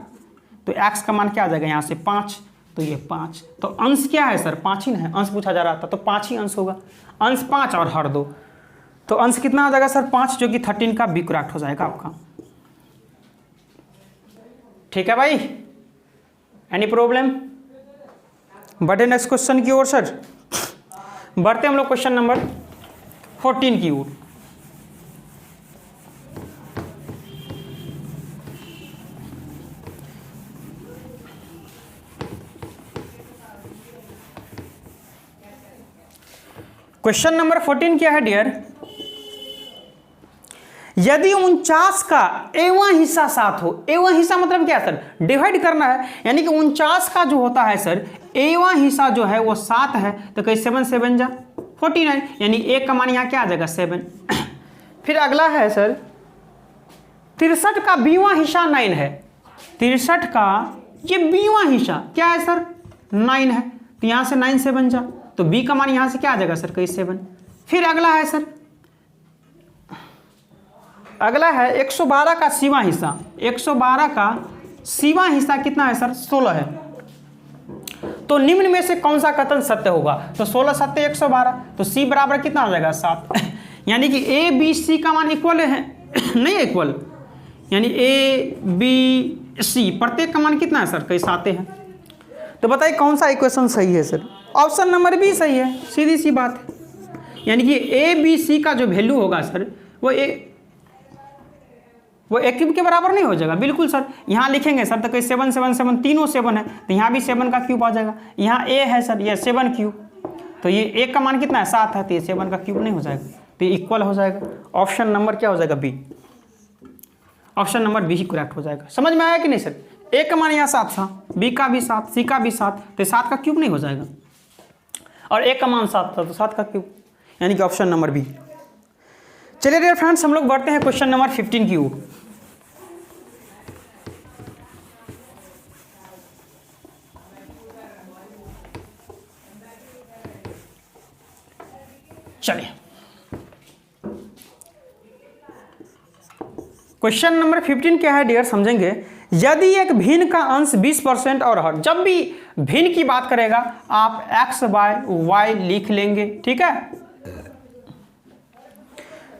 Speaker 1: तो x का मान क्या आ जाएगा यहाँ से 5, तो ये 5, तो अंश क्या है सर, 5 ही है, अंश पूछा जा रहा था तो 5 ही अंश होगा, अंश 5 और हर 2, तो अंश कितना आ जाएगा सर 5, जो कि 13 का बी करेक्ट हो जाएगा आपका। ठीक है भाई, एनी प्रॉब्लम? बढ़े नेक्स्ट क्वेश्चन की ओर सर, बढ़ते हम लोग क्वेश्चन नंबर 14 की ओर। क्वेश्चन नंबर 14 क्या है डियर, यदि 49 का एवां हिस्सा 7 हो, एवां हिस्सा मतलब क्या सर, डिवाइड करना है, यानी कि 49 का जो होता है सर एवां हिस्सा जो है वो 7 है, तो कहीं 7 7 जा 49, यानी एक का मान यहाँ क्या आ जाएगा 7। फिर अगला है सर 63 का बीवां हिस्सा 9 है, 63 का ये बीवां हिस्सा क्या है सर 9 है, तो यहाँ से 9 7 जा, तो बी का मान यहां से क्या आ जाएगा सर, कहीं 7। फिर अगला है सर, अगला है 112 का सीवा हिस्सा, 112 का सीवा हिस्सा कितना है सर 16 है, तो निम्न में से कौन सा कथन सत्य होगा, तो 16 7 112, तो सी बराबर कितना हो जाएगा 7, यानी कि ए बी सी का मान इक्वल है नहीं इक्वल, यानी ए बी सी प्रत्येक का मान कितना है सर, कहीं 7 है, तो बताइए कौन सा इक्वेशन सही है सर, ऑप्शन नंबर बी सही है, सीधी सी बात है, यानी कि ए बी सी का जो वैल्यू होगा सर वो ए क्यूब के बराबर नहीं हो जाएगा, बिल्कुल सर, यहाँ लिखेंगे सर तो कहीं 7 7 7 तीनों 7 है, तो यहाँ भी 7 का क्यूब आ जाएगा, यहाँ ए है सर ये 7 क्यूब, तो ये एक का मान कितना है 7 है, तो ये 7 का क्यूब नहीं हो जाएगा, तो ये इक्वल हो जाएगा, ऑप्शन नंबर क्या हो जाएगा बी, ऑप्शन नंबर बी ही करेक्ट हो जाएगा। समझ में आया कि नहीं सर, ए का मान यहाँ 7 था, बी का भी 7, सी का भी 7, तो 7 का क्यूब नहीं हो जाएगा, और ए का मान 7 था तो 7 का क्यूब, यानी कि ऑप्शन नंबर बी। चलिए डियर फ्रेंड्स हम लोग बढ़ते हैं क्वेश्चन नंबर 15 की ओर। चलिए क्वेश्चन नंबर 15 क्या है डियर, समझेंगे। यदि एक भिन्न का अंश 20% और हर, जब भी भिन्न की बात करेगा आप x बाय वाई लिख लेंगे, ठीक है।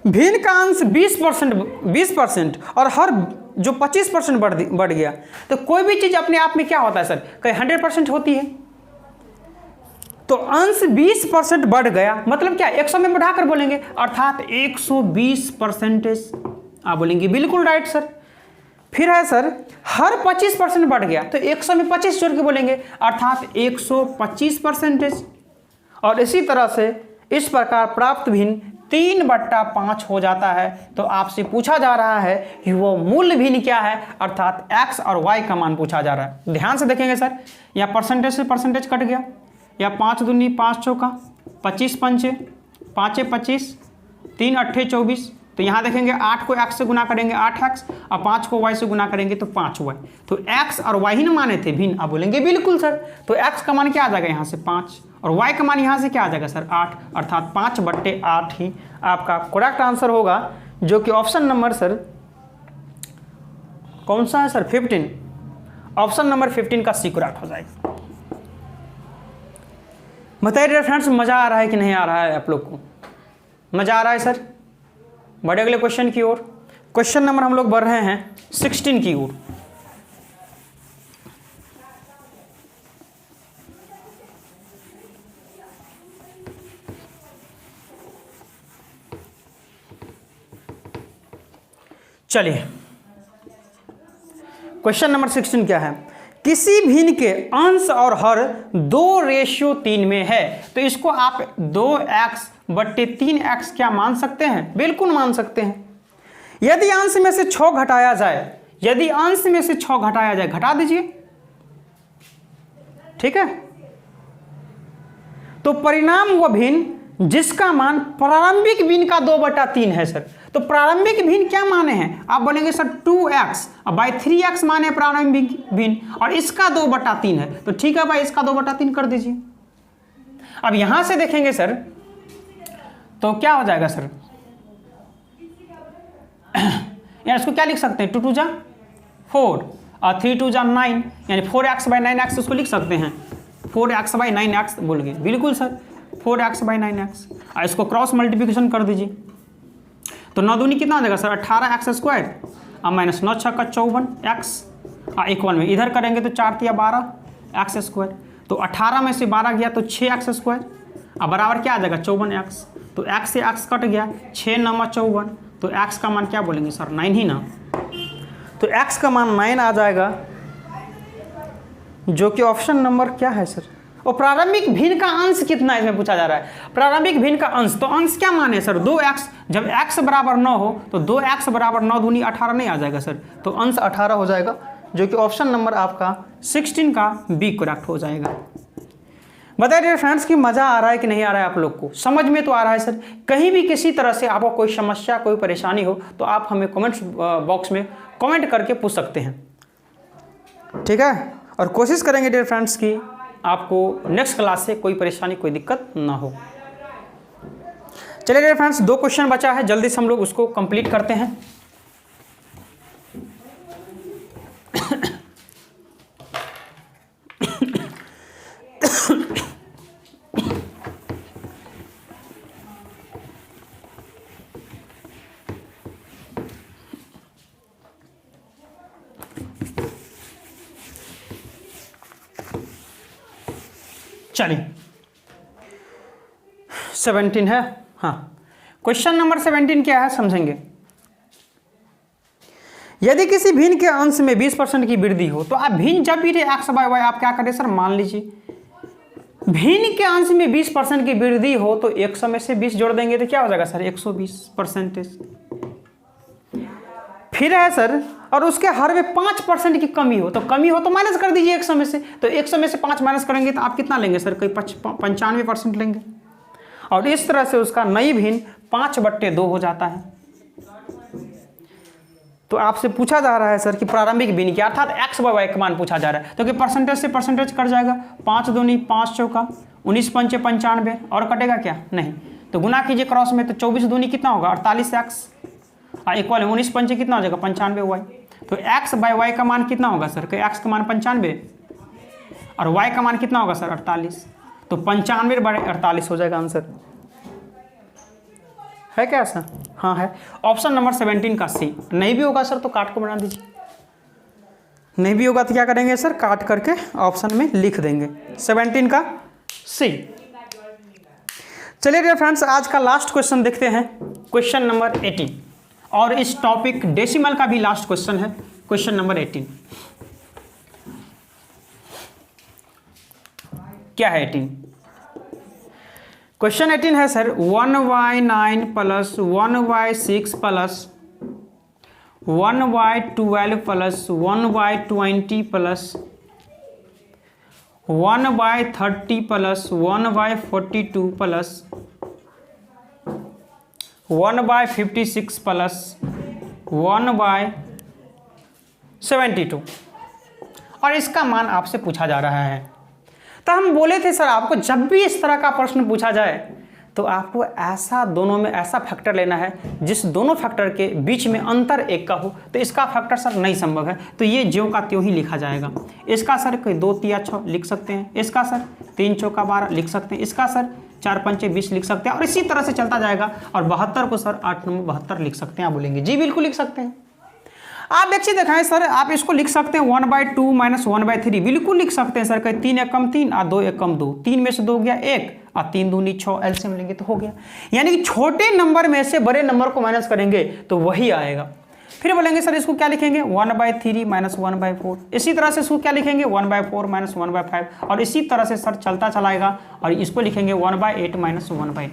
Speaker 1: भिन्न का अंश 20% और हर जो 25% बढ़ गया, तो कोई भी चीज अपने आप में क्या होता है सर, कहीं 100% होती है, तो अंश 20% बढ़ गया मतलब क्या 100 में बढ़ाकर बोलेंगे, अर्थात 120%। आप बोलेंगे बिल्कुल राइट सर। फिर है सर हर 25% बढ़ गया तो 100 में 25 जोड़ के बोलेंगे, अर्थात 125%। और इसी तरह से इस प्रकार प्राप्त भिन्न 3/5 हो जाता है। तो आपसे पूछा जा रहा है कि वो मूल भिन्न क्या है, अर्थात x और y का मान पूछा जा रहा है। ध्यान से देखेंगे सर, या परसेंटेज से परसेंटेज कट गया, या 5 दूनी 5 चौका 25 पंचे 5 25 3 8 24, तो यहाँ देखेंगे 8 को x से गुना करेंगे 8x और 5 को y से गुना करेंगे तो 5y। तो x और y ही ना माने थे भिन्न, आप बोलेंगे बिल्कुल सर। तो x का मान क्या आ जाएगा यहाँ से 5 और y का मान यहाँ से क्या आ जाएगा सर 8, अर्थात 5/8 ही आपका करेक्ट आंसर होगा, जो कि ऑप्शन नंबर सर कौन सा है सर 15, ऑप्शन नंबर 15 का सी करेक्ट हो जाएगा। बताइए डियर फ्रेंड्स मजा आ रहा है कि नहीं आ रहा है आप लोग को, मजा आ रहा है सर। बढ़े अगले क्वेश्चन की ओर। क्वेश्चन नंबर हम लोग बढ़ रहे हैं 16 की ओर। चलिए क्वेश्चन नंबर 16 क्या है, किसी भिन्न के अंश और हर 2:3 में है, तो इसको आप 2x/3x क्या मान सकते हैं? बिल्कुल मान सकते हैं। यदि अंश में से 6 घटाया जाए, यदि अंश में से 6 घटाया जाए, घटा दीजिए, ठीक है, तो परिणाम वो भिन्न जिसका मान प्रारंभिक भिन्न का 2/3 है सर। तो प्रारंभिक भिन्न क्या माने हैं? आप बोलेंगे सर 2x/3x माने प्रारंभिक भिन्न, और इसका 2/3 है, तो ठीक है भाई, इसका 2/3 कर दीजिए। अब यहां से देखेंगे सर तो क्या हो जाएगा सर, यार इसको क्या लिख सकते हैं, 2 2 जा 4 और 3 2 जा 9, यानी 4x/9x उसको लिख सकते हैं, 4x/9x बोल गए, बिल्कुल सर 4x/9x। और इसको क्रॉस मल्टीप्लिकेशन कर दीजिए, तो 9 दूनी कितना हो जाएगा सर, 18x² और माइनस 9 6 का 54x, और इक्वल में इधर करेंगे तो 4 3 12x², तो 18 में से 12 गया तो 6x², और बराबर क्या आ जाएगा 54x, तो x से x कट गया, 6 9 54, तो x का मान क्या बोलेंगे सर 9 ही ना, तो x का मान 9 आ जाएगा, जो कि ऑप्शन नंबर क्या है सर। और प्रारंभिक भिन्न का अंश कितना है इसमें पूछा जा रहा है, प्रारंभिक भिन्न का अंश, तो अंश क्या माने सर 2x, जब x बराबर 9 हो तो 2x बराबर 9 दूनी 18 नहीं आ जाएगा सर, तो अंश 18 हो जाएगा, जो कि ऑप्शन नंबर आपका 16 का बी करेक्ट हो जाएगा। बताइए फ्रेंड्स कि मजा आ रहा है कि नहीं आ रहा है, आप लोग को समझ में तो आ रहा है सर। कहीं भी किसी तरह से आपको कोई समस्या कोई परेशानी हो तो आप हमें कमेंट्स बॉक्स में कमेंट करके पूछ सकते हैं, ठीक है, और कोशिश करेंगे डियर फ्रेंड्स कि आपको नेक्स्ट क्लास से कोई परेशानी कोई दिक्कत ना हो। चलिए डियर फ्रेंड्स 2 क्वेश्चन बचा है, जल्दी से हम लोग उसको कंप्लीट करते हैं। चलिए 17 है, हाँ क्वेश्चन नंबर 17 क्या है समझेंगे। यदि किसी भिन्न के अंश में 20% की वृद्धि हो, तो आप भिन्न जब भी x/y आप क्या करें सर, मान लीजिए भिन्न के अंश में 20% की वृद्धि हो तो 100 में से 20 जोड़ देंगे तो क्या हो जाएगा सर 120%। फिर है सर, और उसके हर में 5% की कमी हो तो माइनस कर दीजिए 100 में से, तो 100 में से 5 माइनस करेंगे तो आप कितना लेंगे सर, कोई 95% लेंगे, और इस तरह से उसका नई भिन्न 5/2 हो जाता है। तो आपसे पूछा जा रहा है सर कि प्रारंभिक भिन्न क्या, अर्थात x/y का मान पूछा जा रहा है, तो कि परसेंटेज से परसेंटेज कट जाएगा, 5 दूनी 5 चौका 19 पंचे 95, और कटेगा क्या नहीं, तो गुना कीजिए क्रॉस में, तो 24 दूनी कितना होगा 48x, और इक्वल 19 पंचे कितना हो जाएगा 95y, तो x/y का मान कितना होगा सर, कि x का मान 95 और y का मान कितना होगा सर 48, तो 95/48 हो जाएगा आंसर, है क्या ऐसा? हाँ है, ऑप्शन नंबर 17 का सी। नहीं भी होगा सर तो काट को बना दीजिए, नहीं भी होगा तो क्या करेंगे सर, काट करके ऑप्शन में लिख देंगे 17 का सी। चलिए डियर फ्रेंड्स आज का लास्ट क्वेश्चन देखते हैं, क्वेश्चन नंबर 18, और इस टॉपिक डेसिमल का भी लास्ट क्वेश्चन है, क्वेश्चन नंबर 18 क्या है 18? क्वेश्चन 18 है sir 1y9 plus 1y6 plus 1y12 plus 1y20 plus 1y30 plus 1y42 plus 1/56 plus 1/72, और इसका मान आपसे पूछा जा रहा है। तो हम बोले थे सर आपको जब भी इस तरह का प्रश्न पूछा जाए तो आपको ऐसा दोनों में ऐसा फैक्टर लेना है जिस दोनों फैक्टर के बीच में अंतर 1 का हो, तो इसका फैक्टर सर नहीं संभव है, तो ये ज्यों का त्यों ही लिखा जाएगा। इसका सर कोई 2 तिया 6 लिख सकते हैं, इसका सर 3 चौका 12 लिख सकते हैं, इसका सर 4 पंचे 20 लिख सकते हैं, और इसी तरह से चलता जाएगा, और 72 को सर 8 9 72 लिख सकते हैं। आप बोलेंगे जी बिल्कुल लिख सकते हैं। आप एक चीज दिखाएं सर, आप इसको लिख सकते हैं 1/2 माइनस 1/3, बिल्कुल लिख सकते हैं सर, कहीं 3 एकम 3 और 2 एकम 2, 3 में से 2 गया 1 और 3 दूनी 6, एलसीएम लेंगे तो हो गया। यानी कि छोटे नंबर में से बड़े नंबर को माइनस करेंगे तो वही आएगा। फिर बोलेंगे सर इसको क्या लिखेंगे 1/3 माइनस 1/4। इसी तरह से इसको क्या लिखेंगे 1/4 माइनस 1/5 और इसी तरह से सर चलता चलाएगा और इसको लिखेंगे 1/8 माइनस 1/8।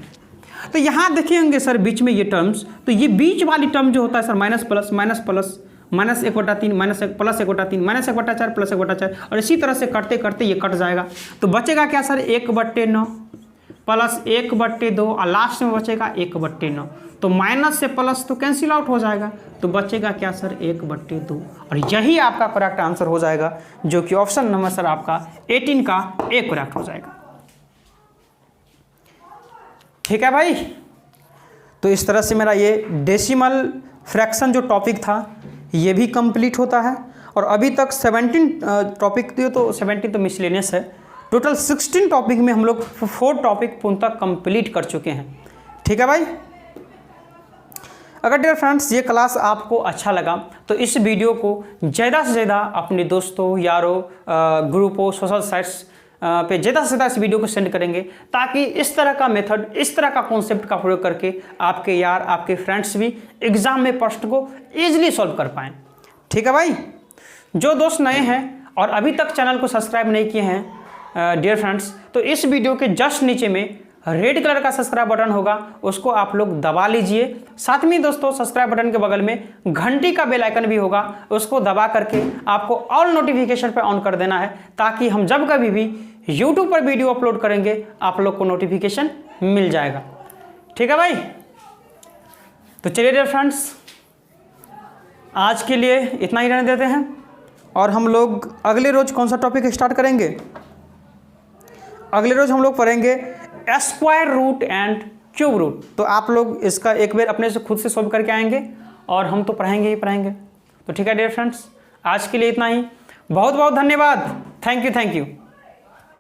Speaker 1: तो यहाँ देखेंगे सर बीच में ये टर्म्स, तो ये बीच वाली टर्म जो होता है sir minus plus minus plus minus 1/3 minus plus 1/3 minus 1/4 plus 1/4 और इसी तरह से करते करते ये कट जाएगा। तो बचेगा क्या सर 1/9 प्लस 1/2 और लास्ट में बचेगा 1/9। तो माइनस से प्लस तो कैंसिल आउट हो जाएगा, तो बचेगा क्या सर 1/2 और यही आपका करेक्ट आंसर हो जाएगा, जो कि ऑप्शन नंबर सर आपका 18 का ए करेक्ट हो जाएगा। ठीक है भाई, तो इस तरह से मेरा ये डेसिमल फ्रैक्शन जो टॉपिक था ये भी कंप्लीट होता है। और अभी तक 17 टॉपिक दिए, तो 17 तो मिसलेनियस है, टोटल 16 टॉपिक में हम लोग 4 टॉपिक पूर्णतः कंप्लीट कर चुके हैं। ठीक है भाई, अगर डियर फ्रेंड्स ये क्लास आपको अच्छा लगा तो इस वीडियो को ज़्यादा से ज़्यादा अपने दोस्तों, यारों, ग्रुपों, सोशल साइट्स पे ज़्यादा से ज़्यादा इस वीडियो को सेंड करेंगे, ताकि इस तरह का मेथड, इस तरह का कॉन्सेप्ट का प्रयोग करके आपके यार, आपके फ्रेंड्स भी एग्जाम में प्रश्न को ईजिली सॉल्व कर पाएँ। ठीक है भाई, जो दोस्त नए हैं और अभी तक चैनल को सब्सक्राइब नहीं किए हैं डियर फ्रेंड्स, तो इस वीडियो के जस्ट नीचे में रेड कलर का सब्सक्राइब बटन होगा, उसको आप लोग दबा लीजिए। साथ में दोस्तों सब्सक्राइब बटन के बगल में घंटी का बेल आइकन भी होगा, उसको दबा करके आपको ऑल नोटिफिकेशन पे ऑन कर देना है, ताकि हम जब कभी भी यूट्यूब पर वीडियो अपलोड करेंगे आप लोग को नोटिफिकेशन मिल जाएगा। ठीक है भाई, तो चलिए डियर फ्रेंड्स आज के लिए इतना ही रहने देते हैं, और हम लोग अगले रोज कौन सा टॉपिक स्टार्ट करेंगे? अगले रोज हम लोग पढ़ेंगे square root and cube root. तो आप लोग इसका एक बार अपने से खुद से सॉल्व करके आएंगे, और हम तो पढ़ाएंगे ही पढ़ाएंगे। तो ठीक है डियर फ्रेंड्स, आज के लिए इतना ही। बहुत बहुत धन्यवाद। Thank you.